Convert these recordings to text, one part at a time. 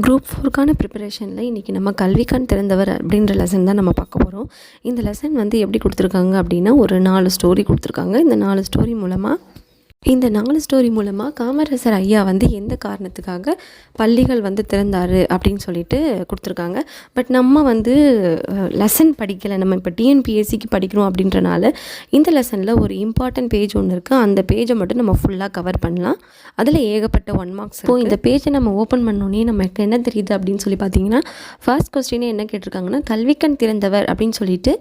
Group 4க்கான ப்ரிப்பரேஷனில் இன்றைக்கி நம்ம கல்விக்கண் திறந்தவர் அப்படின்ற லெசன் தான் நம்ம பார்க்க போகிறோம். இந்த லெசன் வந்து எப்படி கொடுத்துருக்காங்க அப்படின்னா, ஒரு 4 ஸ்டோரி கொடுத்துருக்காங்க. இந்த 4 ஸ்டோரி மூலமாக காமராசர் ஐயா வந்து எந்த காரணத்துக்காக பள்ளிகள் வந்து திறந்தார் அப்படின்னு சொல்லிட்டு கொடுத்துருக்காங்க. பட் நம்ம வந்து லெசன் படிக்கலை, நம்ம இப்போ டிஎன்பிஎஸ்சிக்கு படிக்கிறோம் அப்படின்றனால இந்த லெசனில் ஒரு இம்பார்ட்டன்ட் பேஜ் ஒன்று இருக்குது. அந்த பேஜை மட்டும் நம்ம ஃபுல்லாக கவர் பண்ணலாம். அதில் ஏகப்பட்ட 1 மார்க்ஸ். இப்போது இந்த பேஜை நம்ம ஓப்பன் பண்ணோன்னே நமக்கு என்ன தெரியுது அப்படின்னு சொல்லி பார்த்தீங்கன்னா, ஃபர்ஸ்ட் கொஸ்டினே என்ன கேட்டிருக்காங்கன்னா, கல்விக்கண் திறந்தவர் அப்படின்னு சொல்லிட்டு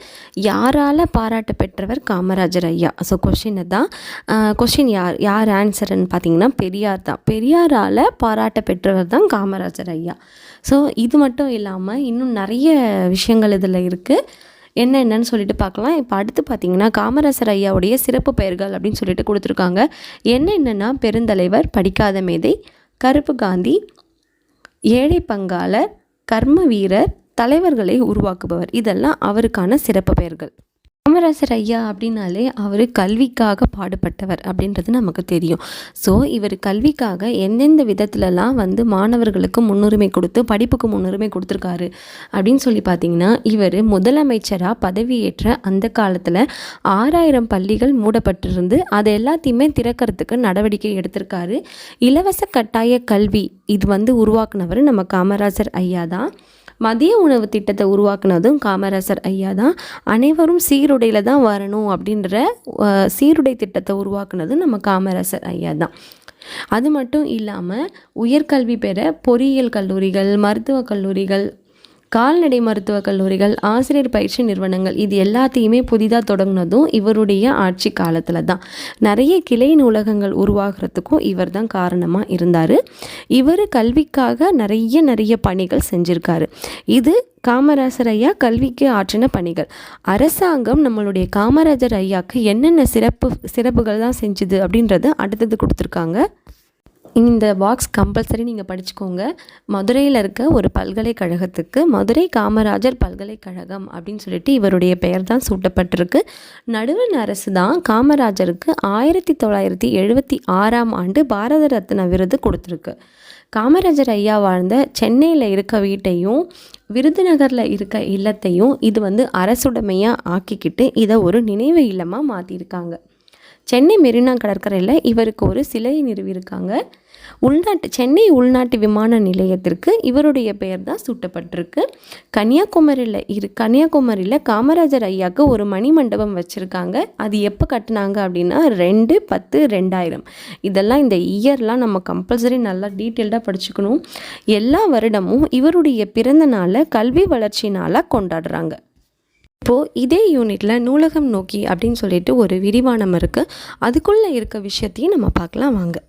யாரால் பாராட்ட பெற்றவர் காமராஜர் ஐயா. ஸோ கொஸ்டின் யார் ஆன்சர்ன்னு பார்த்தீங்கன்னா பெரியார் தான். பெரியாரால் பாராட்ட பெற்றவர் தான் காமராஜர் ஐயா. ஸோ இது மட்டும் இல்லாமல் இன்னும் நிறைய விஷயங்கள் இதில் இருக்குது. என்னென்னு சொல்லிட்டு பார்க்கலாம். இப்போ அடுத்து பார்த்திங்கன்னா, காமராசர் ஐயாவுடைய சிறப்பு பெயர்கள் அப்படின்னு சொல்லிட்டு கொடுத்துருக்காங்க. என்னென்னா, பெருந்தலைவர், படிக்காத மேதை, கருப்பு காந்தி, ஏழை பங்காளர், கர்ம வீரர், தலைவர்களை உருவாக்குபவர், இதெல்லாம் அவருக்கான சிறப்பு பெயர்கள். காமராசர் ஐயா அப்படின்னாலே அவர் கல்விக்காக பாடுபட்டவர் அப்படின்றது நமக்கு தெரியும். ஸோ இவர் கல்விக்காக எந்தெந்த விதத்துலலாம் வந்து மாணவர்களுக்கு முன்னுரிமை கொடுத்து படிப்புக்கு முன்னுரிமை கொடுத்துருக்காரு அப்படின்னு சொல்லி பார்த்தீங்கன்னா, இவர் முதலமைச்சராக பதவியேற்ற அந்த காலத்தில் 6000 பள்ளிகள் மூடப்பட்டிருந்து அதை எல்லாத்தையுமே திறக்கிறதுக்கு நடவடிக்கை எடுத்திருக்காரு. இலவச கட்டாய கல்வி இது வந்து உருவாக்குனவர் நம்ம காமராசர் ஐயா தான். மதிய உணவு திட்டத்தை உருவாக்குனதும் காமராசர் ஐயா தான். அனைவரும் சீருடையில் தான் வரணும் அப்படின்ற சீருடை திட்டத்தை உருவாக்குனதும் நம்ம காமராசர் ஐயா தான். அது மட்டும் இல்லாமல் உயர்கல்வி பெற பொறியியல் கல்லூரிகள், மருத்துவக் கல்லூரிகள், கால்நடை மருத்துவக் கல்லூரிகள், ஆசிரியர் பயிற்சி நிறுவனங்கள் இது எல்லாத்தையுமே புதிதாக தொடங்கினதும் இவருடைய ஆட்சி காலத்தில் தான். நிறைய கிளை நூலகங்கள் உருவாகிறதுக்கும் இவர் தான் காரணமாக இருந்தார். இவர் கல்விக்காக நிறைய பணிகள் செஞ்சுருக்காரு. இது காமராசர் ஐயா கல்விக்கு ஆற்றின பணிகள். அரசாங்கம் நம்மளுடைய காமராஜர் ஐயாவுக்கு என்னென்ன சிறப்புகள் தான் செஞ்சுது அப்படின்றது அடுத்தது கொடுத்துருக்காங்க. இந்த பாக்ஸ் கம்பல்சரி நீங்கள் படிச்சுக்கோங்க. மதுரையில் இருக்க ஒரு பல்கலைக்கழகத்துக்கு மதுரை காமராஜர் பல்கலைக்கழகம் அப்படின்னு சொல்லிட்டு இவருடைய பெயர் தான் சூட்டப்பட்டிருக்கு. நடுவண் அரசு தான் காமராஜருக்கு 1976ஆம் ஆண்டு பாரத ரத்னா விருது கொடுத்துருக்கு. காமராஜர் ஐயா வாழ்ந்த சென்னையில் இருக்க வீட்டையும் விருதுநகரில் இருக்க இல்லத்தையும் இது வந்து அரசுடைமையாக ஆக்கிக்கிட்டு இதை ஒரு நினைவு இல்லமாக மாற்றிருக்காங்க. சென்னை மெரினா கடற்கரையில் இவருக்கு ஒரு சிலை நிறுவியிருக்காங்க. சென்னை உள்நாட்டு விமான நிலையத்திற்கு இவருடைய பெயர் தான் சூட்டப்பட்டிருக்கு. கன்னியாகுமரியில் காமராஜர் ஐயாவுக்கு ஒரு மணிமண்டபம் வச்சுருக்காங்க. அது எப்போ கட்டினாங்க அப்படின்னா 2/10/2000. இதெல்லாம் இந்த இயர்லாம் நம்ம கம்பல்சரி நல்லா டீட்டெயில்டாக படிச்சுக்கணும். எல்லா வருடமும் இவருடைய பிறந்த நாளை கல்வி வளர்ச்சி நாளாக கொண்டாடுறாங்க. இப்போது இதே யூனிட்டில் நூலகம் நோக்கி அப்படின்னு சொல்லிட்டு ஒரு விரிவானம் இருக்குது. அதுக்குள்ளே இருக்க விஷயத்தையும் நம்ம பார்க்கலாம் வாங்க.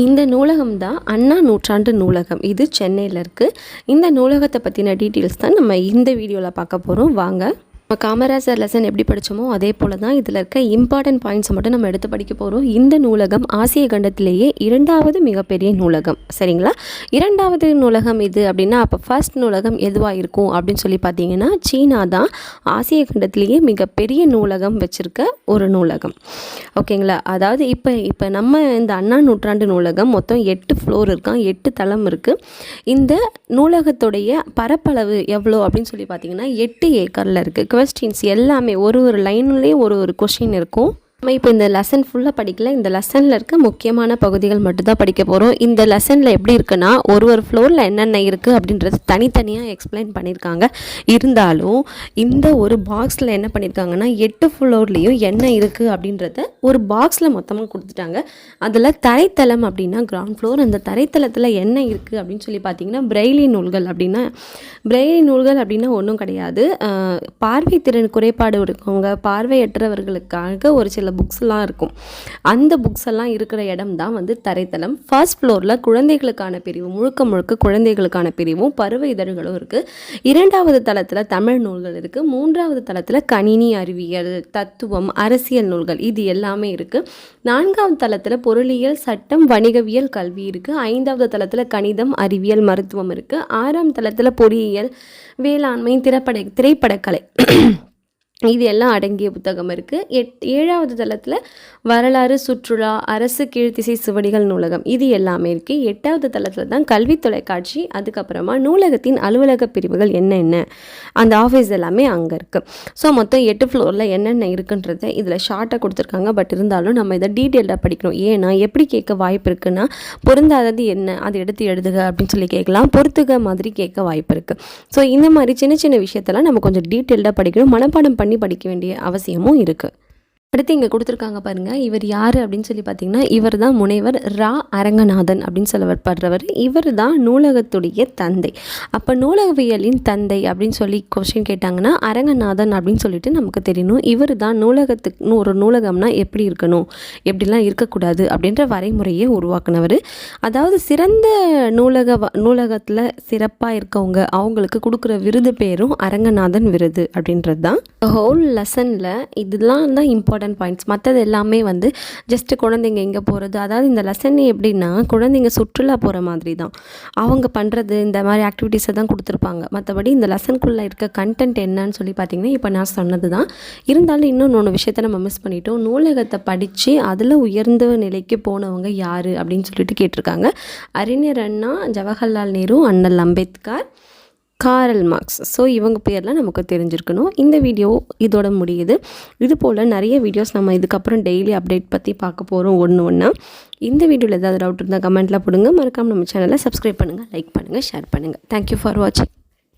இந்த நூலகம் தான் அண்ணா நூற்றாண்டு நூலகம். இது சென்னையில் இருக்குது. இந்த நூலகத்தை பற்றின டீட்டெயில்ஸ் தான் நம்ம இந்த வீடியோவில் பார்க்க போகிறோம் வாங்க. நம்ம காமராஜர் லெசன் எப்படி படித்தோமோ அதே போல் தான் இதில் இருக்க இம்பார்ட்டன்ட் பாயிண்ட்ஸை மட்டும் நம்ம எடுத்து படிக்க போகிறோம். இந்த நூலகம் ஆசிய கண்டத்திலேயே 2வது மிகப்பெரிய நூலகம். சரிங்களா? 2வது நூலகம் இது அப்படின்னா அப்போ ஃபர்ஸ்ட் நூலகம் எதுவாக இருக்கும் அப்படின்னு சொல்லி பார்த்தீங்கன்னா, சீனா தான் ஆசிய கண்டத்திலேயே மிகப்பெரிய நூலகம் வச்சுருக்க ஒரு நூலகம். ஓகேங்களா? அதாவது இப்போ நம்ம இந்த அண்ணா நூற்றாண்டு நூலகம் மொத்தம் 8 ஃப்ளோர் இருக்கான், 8 தளம் இருக்குது. இந்த நூலகத்துடைய பரப்பளவு எவ்வளோ அப்படின்னு சொல்லி பார்த்தீங்கன்னா 8 ஏக்கரில் இருக்குது. கொஸ்டின்ஸ் எல்லாமே ஒரு லைன்லேயும் ஒரு கொஸ்டின் இருக்கும். நம்ம இப்போ இந்த லெசன் ஃபுல்லாக படிக்கல. இந்த லெசனில் இருக்க முக்கியமான பகுதிகள் மட்டும்தான் படிக்க போகிறோம். இந்த லெசனில் எப்படி இருக்குன்னா, ஒரு ஃப்ளோரில் என்னென்ன இருக்குது அப்படின்றது தனித்தனியாக எக்ஸ்பிளைன் பண்ணியிருக்காங்க. இருந்தாலும் இந்த ஒரு பாக்ஸில் என்ன பண்ணியிருக்காங்கன்னா 8 ஃப்ளோர்லேயும் என்ன இருக்குது அப்படின்றத ஒரு பாக்ஸில் மொத்தமாக கொடுத்துட்டாங்க. அதில் தரைத்தளம் அப்படின்னா கிரவுண்ட் ஃப்ளோர். அந்த தரைத்தளத்தில் என்ன இருக்குது அப்படின்னு சொல்லி பார்த்தீங்கன்னா பிரெய்லி நூல்கள் அப்படின்னா ஒன்றும் கிடையாது. பார்வை திறன் குறைபாடு இருக்கவங்க, பார்வையற்றவர்களுக்காக ஒரு சில புக்ஸ்லாம் இருக்கும். அந்த புக்ஸ் எல்லாம் இருக்கிற இடம் தான் வந்து தரைத்தளம். ஃபர்ஸ்ட் ஃப்ளோரில் குழந்தைகளுக்கான பிரிவு, முழுக்க குழந்தைகளுக்கான பிரிவும் பருவ இதழ்களும் இருக்குது. 2வது தளத்தில் தமிழ் நூல்கள் இருக்குது. 3வது தளத்தில் கணினி அறிவியல், தத்துவம், அரசியல் நூல்கள் இது எல்லாமே இருக்குது. 4வது தளத்தில் பொருளியல், சட்டம், வணிகவியல், கல்வி இருக்குது. 5வது தளத்தில் கணிதம், அறிவியல், மருத்துவம் இருக்குது. 6ஆம் தளத்தில் பொறியியல், வேளாண்மை, திரைப்படக்கலை இது எல்லாம் அடங்கிய புத்தகம் இருக்குது. 7வது தளத்தில் வரலாறு, சுற்றுலா, அரசு கீழ்த்திசை சுவடிகள் நூலகம் இது எல்லாமே இருக்குது. 8வது தளத்தில் தான் கல்வி தொலைக்காட்சி, அதுக்கப்புறமா நூலகத்தின் அலுவலக பிரிவுகள் என்னென்ன அந்த ஆஃபீஸ் எல்லாமே அங்கே இருக்குது. ஸோ மொத்தம் 8 ஃப்ளோரில் என்னென்ன இருக்குன்றதை இதில் ஷார்ட்டாக கொடுத்துருக்காங்க. பட் இருந்தாலும் நம்ம இதை டீட்டெயில்டாக படிக்கணும். ஏன்னா எப்படி கேட்க வாய்ப்பு இருக்குன்னா, பொருந்தாதது என்ன அதை எடுத்து எழுதுக அப்படின்னு சொல்லி கேட்கலாம், பொறுத்துக மாதிரி கேட்க வாய்ப்பு இருக்குது. ஸோ இந்த மாதிரி சின்ன சின்ன விஷயத்தெல்லாம் நம்ம கொஞ்சம் டீட்டெயில்டாக படிக்கணும், மனப்பாடம் பண்ணி படிக்க வேண்டிய அவசியமும் இருக்குது. அடுத்து இங்கே கொடுத்துருக்காங்க பாருங்கள், இவர் யார் அப்படின்னு சொல்லி பார்த்தீங்கன்னா, இவர் தான் முனைவர் ரா அரங்கநாதன் அப்படின்னு சொல்லப்படுறவர். இவர் தான் நூலகத்துடைய தந்தை. அப்போ நூலகவியலின் தந்தை அப்படின்னு சொல்லி கொஸ்டின் கேட்டாங்கன்னா அரங்கநாதன் அப்படின்னு சொல்லிட்டு நமக்கு தெரியணும். இவர் தான் நூலகத்துக்கு ஒரு நூலகம்னா எப்படி இருக்கணும், எப்படிலாம் இருக்கக்கூடாது அப்படின்ற வரைமுறையை உருவாக்குனவர். அதாவது சிறந்த நூலகத்தில் சிறப்பாக இருக்கவங்க அவங்களுக்கு கொடுக்குற விருது பேரும் அரங்கநாதன் விருது அப்படின்றது தான். ஹோல் லெசனில் இதெல்லாம் தான் இம்பார்ட்டன்ட் பாயிண்ட்ஸ். மற்றது எல்லாமே வந்து ஜஸ்ட்டு குழந்தைங்க எங்கே போகிறது, அதாவது இந்த லெசன் எப்படின்னா குழந்தைங்க சுற்றுலா போகிற மாதிரி தான் அவங்க பண்ணுறது, இந்த மாதிரி ஆக்டிவிட்டீஸை தான் கொடுத்துருப்பாங்க. மற்றபடி இந்த லெசனுக்குள்ளே இருக்க கண்டென்ட் என்னன்னு சொல்லி பார்த்திங்கன்னா இப்போ நான் சொன்னது தான். இருந்தாலும் இன்னொன்று விஷயத்தை நம்ம மிஸ் பண்ணிட்டோம். நூலகத்தை படித்து அதில் உயர்ந்த நிலைக்கு போனவங்க யார் அப்படின்னு சொல்லிட்டு கேட்டிருக்காங்க. அறிஞர் அண்ணா, ஜவஹர்லால் நேரு, அண்ணல் அம்பேத்கர், காரல் மார்க்ஸ். ஸோ இவங்க பேர்லாம் நமக்கு தெரிஞ்சிருக்கணும். இந்த வீடியோ இதோட முடியுது. இது போல் நிறைய வீடியோஸ் நம்ம இதுக்கப்புறம் டெய்லி அப்டேட் பற்றி பார்க்க போகிறோம் ஒன்று. இந்த வீடியோவில் ஏதாவது டவுட் இருந்தால் கமெண்ட்டில் போடுங்க. மறக்காமல் நம்ம சேனலை சப்ஸ்கிரைப் பண்ணுங்கள், லைக் பண்ணுங்கள், ஷேர் பண்ணுங்கள். தேங்க்யூ ஃபார் வாட்சிங்.